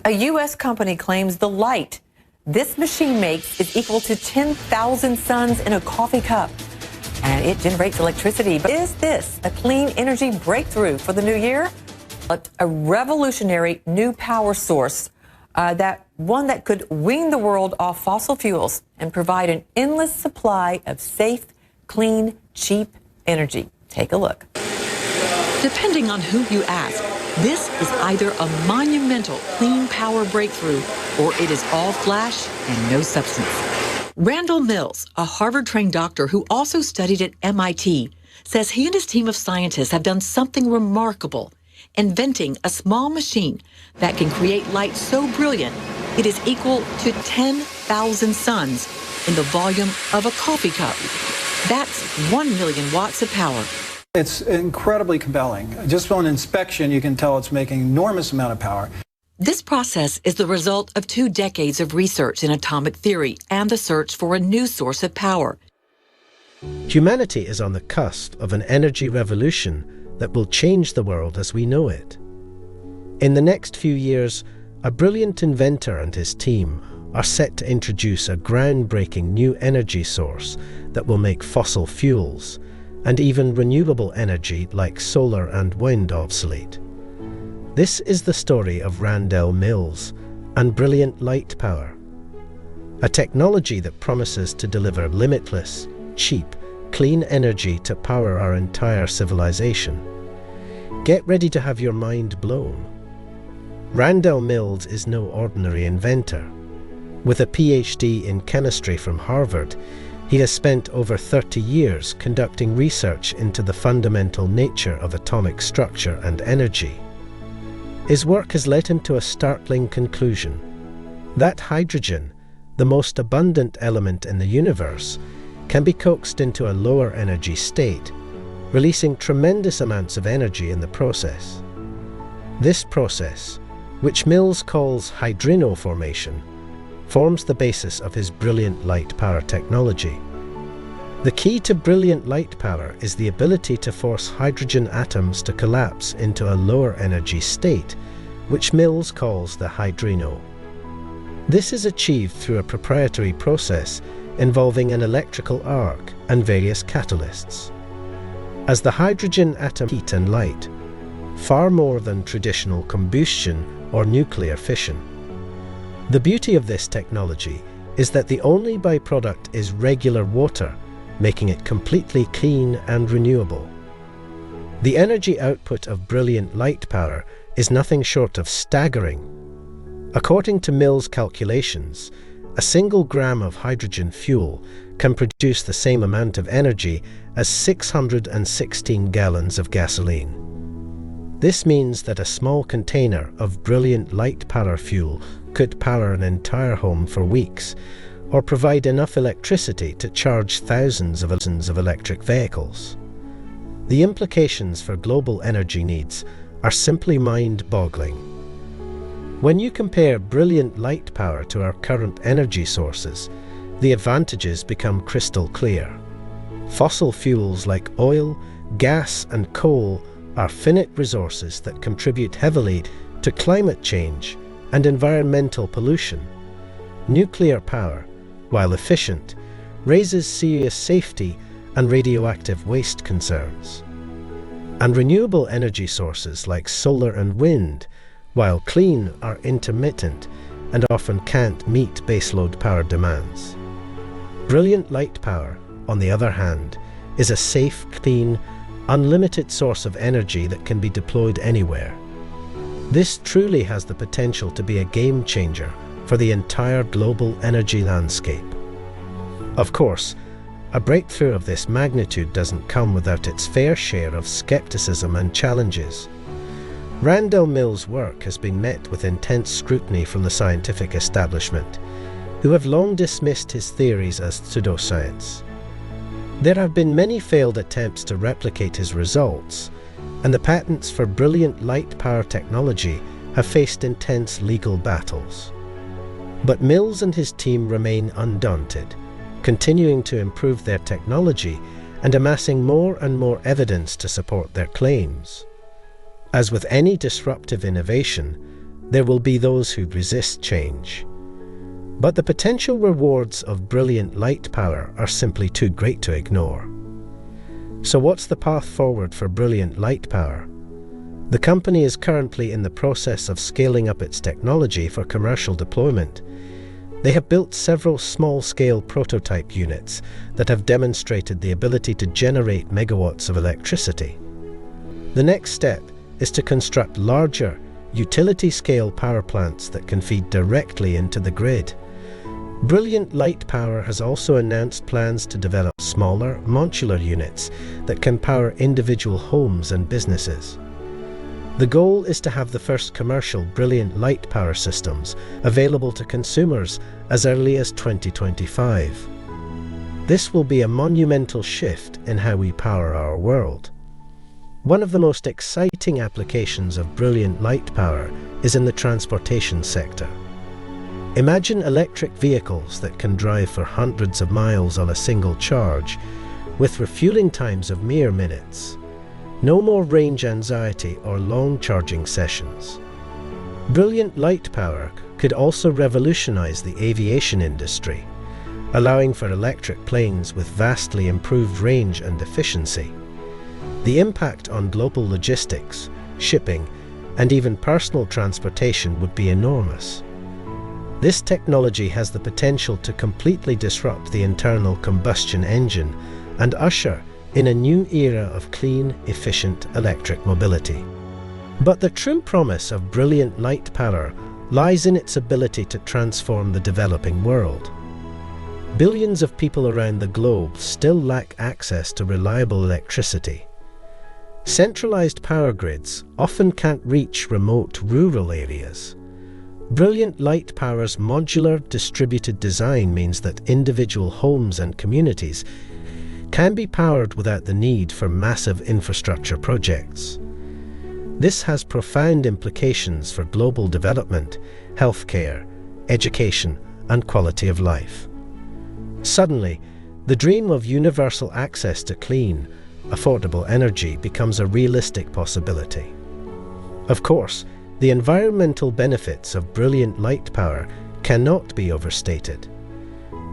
A U.S. company claims the light this machine makes is equal to 10,000 suns in a coffee cup. And it generates electricity. But is this a clean energy breakthrough for the new year? A revolutionary new power source, one that could wean the world off fossil fuels and provide an endless supply of safe, clean, cheap energy. Take a look. Depending on who you ask, this is either a monumental clean power breakthrough or it is all flash and no substance. Randall Mills, a Harvard-trained doctor who also studied at MIT, says he and his team of scientists have done something remarkable, inventing a small machine that can create light so brilliant it is equal to 10,000 suns in the volume of a coffee cup. That's 1 million watts of power. It's incredibly compelling. Just on inspection, you can tell it's making an enormous amount of power. This process is the result of 2 decades of research in atomic theory and the search for a new source of power. Humanity is on the cusp of an energy revolution that will change the world as we know it. In the next few years, a brilliant inventor and his team are set to introduce a groundbreaking new energy source that will make fossil fuels and even renewable energy like solar and wind obsolete. This is the story of Randall Mills and brilliant light power, a technology that promises to deliver limitless, cheap, clean energy to power our entire civilization. Get ready to have your mind blown. Randall Mills is no ordinary inventor. With a PhD in chemistry from Harvard, he has spent over 30 years conducting research into the fundamental nature of atomic structure and energy. His work has led him to a startling conclusion: that hydrogen, the most abundant element in the universe, can be coaxed into a lower energy state, releasing tremendous amounts of energy in the process. This process, which Mills calls hydrino formation, forms the basis of his brilliant light power technology. The key to brilliant light power is the ability to force hydrogen atoms to collapse into a lower energy state, which Mills calls the hydrino. This is achieved through a proprietary process involving an electrical arc and various catalysts. As the hydrogen atom heat and light, far more than traditional combustion or nuclear fission. The beauty of this technology is that the only byproduct is regular water, making it completely clean and renewable. The energy output of brilliant light power is nothing short of staggering. According to Mills' calculations, a single gram of hydrogen fuel can produce the same amount of energy as 616 gallons of gasoline. This means that a small container of brilliant light power fuel could power an entire home for weeks, or provide enough electricity to charge thousands of electric vehicles. The implications for global energy needs are simply mind-boggling. When you compare brilliant light power to our current energy sources, the advantages become crystal clear. Fossil fuels like oil, gas, and coal are finite resources that contribute heavily to climate change and environmental pollution. Nuclear power, while efficient, raises serious safety and radioactive waste concerns. And renewable energy sources like solar and wind, while clean, are intermittent and often can't meet baseload power demands. Brilliant light power, on the other hand, is a safe, clean, unlimited source of energy that can be deployed anywhere. This truly has the potential to be a game changer for the entire global energy landscape. Of course, a breakthrough of this magnitude doesn't come without its fair share of skepticism and challenges. Randall Mills' work has been met with intense scrutiny from the scientific establishment, who have long dismissed his theories as pseudoscience. There have been many failed attempts to replicate his results, and the patents for brilliant light power technology have faced intense legal battles. But Mills and his team remain undaunted, continuing to improve their technology and amassing more and more evidence to support their claims. As with any disruptive innovation, There will be those who resist change. But the potential rewards of brilliant light power are simply too great to ignore. So what's the path forward for brilliant light power? The company is currently in the process of scaling up its technology for commercial deployment. They have built several small-scale prototype units that have demonstrated the ability to generate megawatts of electricity. The next step is to construct larger, utility-scale power plants that can feed directly into the grid. Brilliant Light Power has also announced plans to develop smaller, modular units that can power individual homes and businesses. The goal is to have the first commercial Brilliant Light Power systems available to consumers as early as 2025. This will be a monumental shift in how we power our world. One of the most exciting applications of Brilliant Light Power is in the transportation sector. Imagine electric vehicles that can drive for hundreds of miles on a single charge, with refueling times of mere minutes. No more range anxiety or long charging sessions. Brilliant Light Power could also revolutionize the aviation industry, allowing for electric planes with vastly improved range and efficiency. The impact on global logistics, shipping, and even personal transportation would be enormous. This technology has the potential to completely disrupt the internal combustion engine and usher in a new era of clean, efficient electric mobility. But the true promise of Brilliant Light Power lies in its ability to transform the developing world. Billions of people around the globe still lack access to reliable electricity. Centralized power grids often can't reach remote rural areas. Brilliant Light Power's modular, distributed design means that individual homes and communities can be powered without the need for massive infrastructure projects. This has profound implications for global development, healthcare, education, and quality of life. Suddenly, the dream of universal access to clean, affordable energy becomes a realistic possibility. Of course, the environmental benefits of Brilliant Light Power cannot be overstated.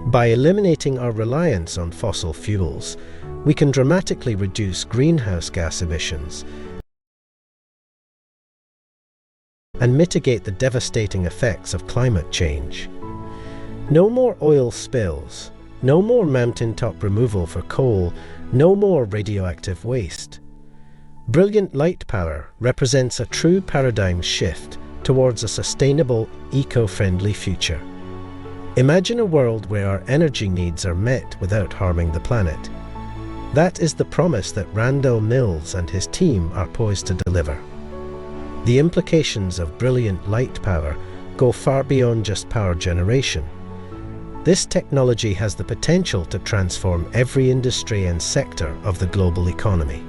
By eliminating our reliance on fossil fuels, we can dramatically reduce greenhouse gas emissions and mitigate the devastating effects of climate change. No more oil spills, no more mountaintop removal for coal, no more radioactive waste. Brilliant Light Power represents a true paradigm shift towards a sustainable, eco-friendly future. Imagine a world where our energy needs are met without harming the planet. That is the promise that Randall Mills and his team are poised to deliver. The implications of Brilliant Light Power go far beyond just power generation. This technology has the potential to transform every industry and sector of the global economy.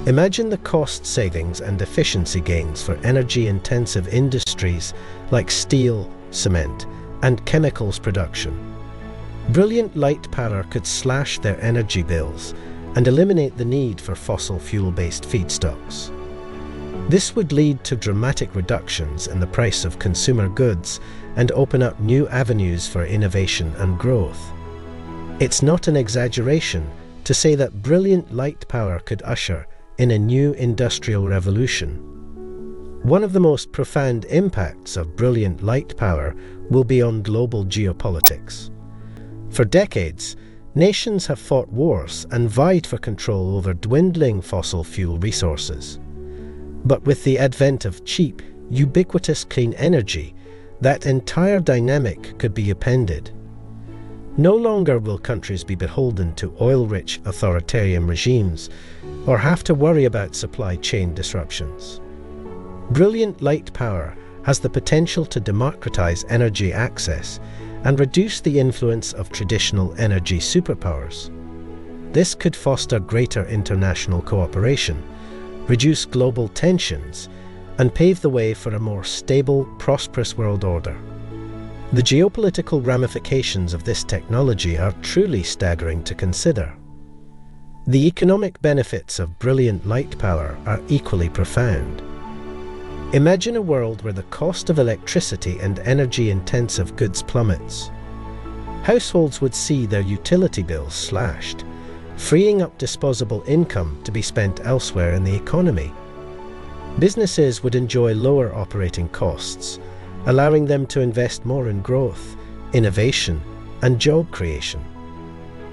Imagine the cost savings and efficiency gains for energy-intensive industries like steel, cement, and chemicals production. Brilliant Light Power could slash their energy bills and eliminate the need for fossil fuel-based feedstocks. This would lead to dramatic reductions in the price of consumer goods and open up new avenues for innovation and growth. It's not an exaggeration to say that Brilliant Light Power could usher in a new industrial revolution. One of the most profound impacts of Brilliant Light Power will be on global geopolitics. For decades, nations have fought wars and vied for control over dwindling fossil fuel resources. But with the advent of cheap, ubiquitous clean energy, that entire dynamic could be upended. No longer will countries be beholden to oil-rich authoritarian regimes or have to worry about supply chain disruptions. Brilliant Light Power has the potential to democratize energy access and reduce the influence of traditional energy superpowers. This could foster greater international cooperation, reduce global tensions, and pave the way for a more stable, prosperous world order. The geopolitical ramifications of this technology are truly staggering to consider. The economic benefits of Brilliant Light Power are equally profound. Imagine a world where the cost of electricity and energy-intensive goods plummets. Households would see their utility bills slashed, freeing up disposable income to be spent elsewhere in the economy. Businesses would enjoy lower operating costs, allowing them to invest more in growth, innovation, and job creation.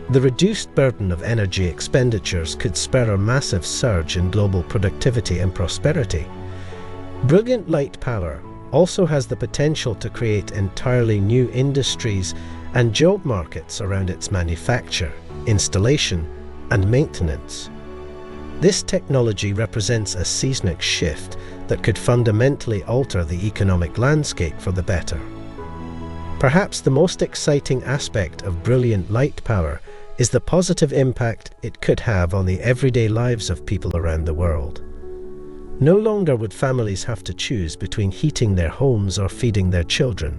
The reduced burden of energy expenditures could spur a massive surge in global productivity and prosperity. Brilliant light power also has the potential to create entirely new industries and job markets around its manufacture, installation, and maintenance. This technology represents a seismic shift that could fundamentally alter the economic landscape for the better. Perhaps the most exciting aspect of brilliant light power is the positive impact it could have on the everyday lives of people around the world. No longer would families have to choose between heating their homes or feeding their children.